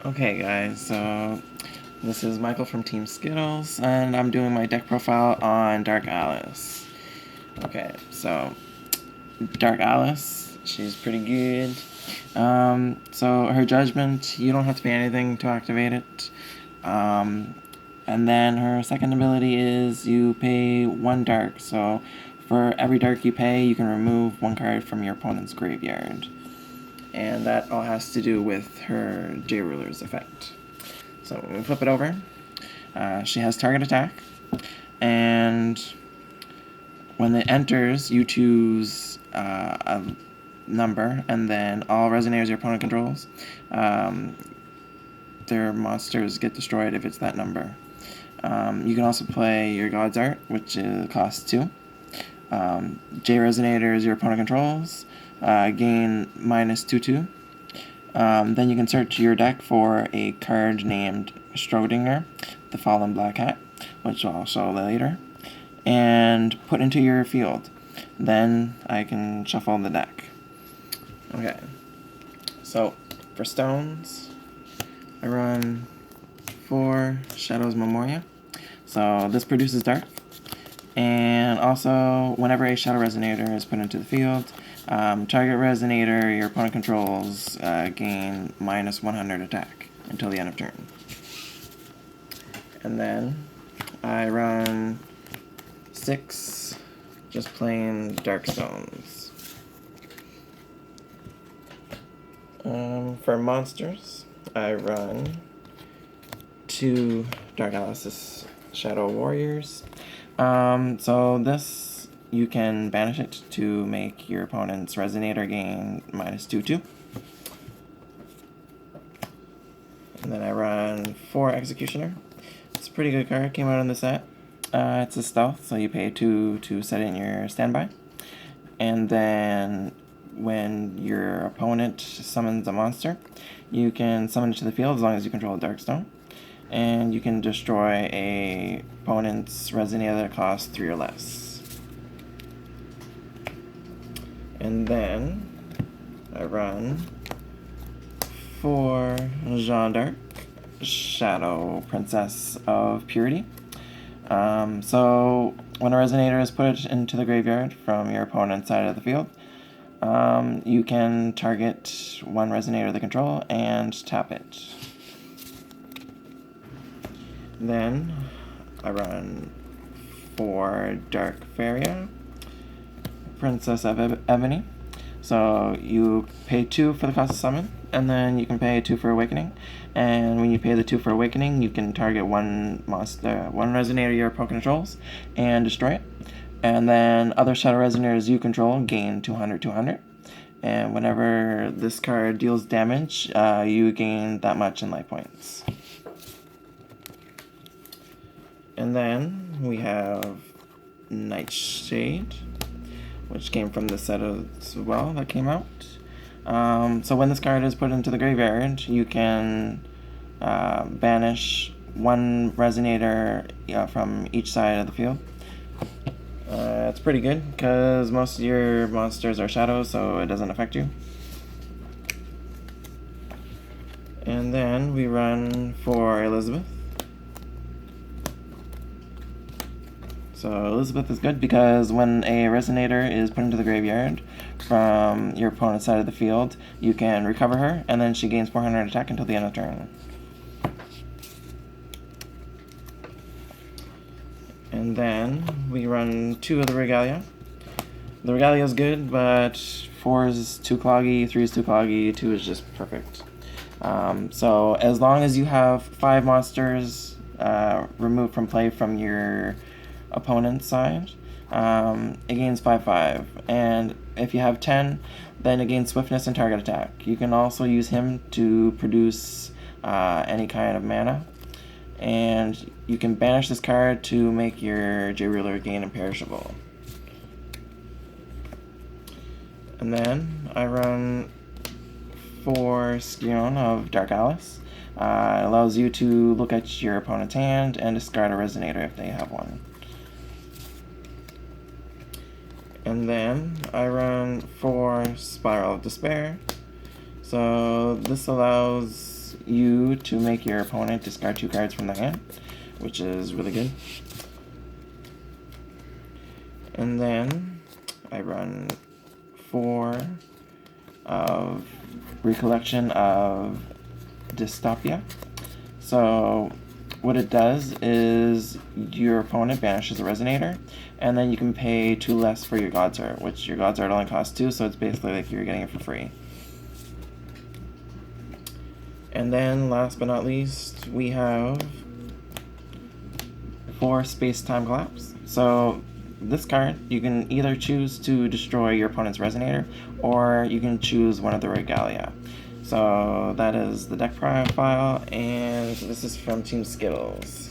Okay guys, so this is Michael from Team Skittles, and I'm doing my deck profile on Dark Alice. Okay, so Dark Alice, she's pretty good. So her Judgment, you don't have to pay anything to activate it. And then her second ability is you pay 1 dark, so for every dark you pay, you can remove 1 card from your opponent's graveyard. And that all has to do with her J-Ruler's effect. So when we flip it over, she has target attack, and when it enters, you choose a number, and then all Resonators your opponent controls, their monsters get destroyed if it's that number. You can also play your God's Art, which costs 2. J Resonators your opponent controls, gain -2/2. Then you can search your deck for a card named Schrodinger, the Fallen Black Hat, which I'll show later, and put into your field. Then I can shuffle the deck. Okay, so for stones, I run 4 Shadow's Memoria. So this produces dark, and also whenever a Shadow Resonator is put into the field, target Resonator your opponent controls gain -100 attack until the end of turn. And then I run 6 just plain dark stones. For monsters, I run 2 Dark Alice's Shadow Warriors. So this, you can banish it to make your opponent's Resonator gain -2/2. And then I run 4 Executioner. It's a pretty good card, came out in the set. It's a stealth, so you pay 2 to set it in your standby. And then when your opponent summons a monster, you can summon it to the field as long as you control a Darkstone. And you can destroy a opponent's Resonator that costs 3 or less. And then I run 4 Jeanne d'Arc, Shadow Princess of Purity. So when a Resonator is put into the graveyard from your opponent's side of the field, you can target 1 Resonator they control and tap it. Then I run 4 Dark Faria, Princess of Ebony. So you pay 2 for the cost of summon, and then you can pay 2 for Awakening. And when you pay the 2 for Awakening, you can target 1 monster, 1 Resonator your opponent controls, and destroy it. And then other Shadow Resonators you control gain 200/200. And whenever this card deals damage, you gain that much in life points. And then we have Nightshade, which came from the set as well that came out. So when this card is put into the graveyard, you can banish 1 Resonator from each side of the field. It's pretty good because most of your monsters are shadows, so it doesn't affect you. And then we run 4 Elizabeth. So Elizabeth is good because when a Resonator is put into the graveyard from your opponent's side of the field, you can recover her, and then she gains 400 attack until the end of turn. And then we run 2 of the Regalia. The Regalia is good, but 4 is too cloggy, 3 is too cloggy, 2 is just perfect. So as long as you have 5 monsters removed from play from your opponent's side, it gains 5/5. And if you have 10, then it gains swiftness and target attack. You can also use him to produce any kind of mana. And you can banish this card to make your J-Ruler gain imperishable. And then I run 4 Skion of Dark Alice. It allows you to look at your opponent's hand and discard a Resonator if they have one. And then I run 4 Spiral of Despair. So this allows allows you to make your opponent discard 2 cards from their hand, which is really good. And then I run 4 of Recollection of Dystopia. So what it does is your opponent banishes a Resonator, and then you can pay 2 less for your God's Art, which your God's Art only costs 2, so it's basically like you're getting it for free. And then, last but not least, we have 4 Space-Time Collapse. So this card, you can either choose to destroy your opponent's Resonator, or you can choose one of the Regalia. So that is the deck profile, and this is from Team Skittles.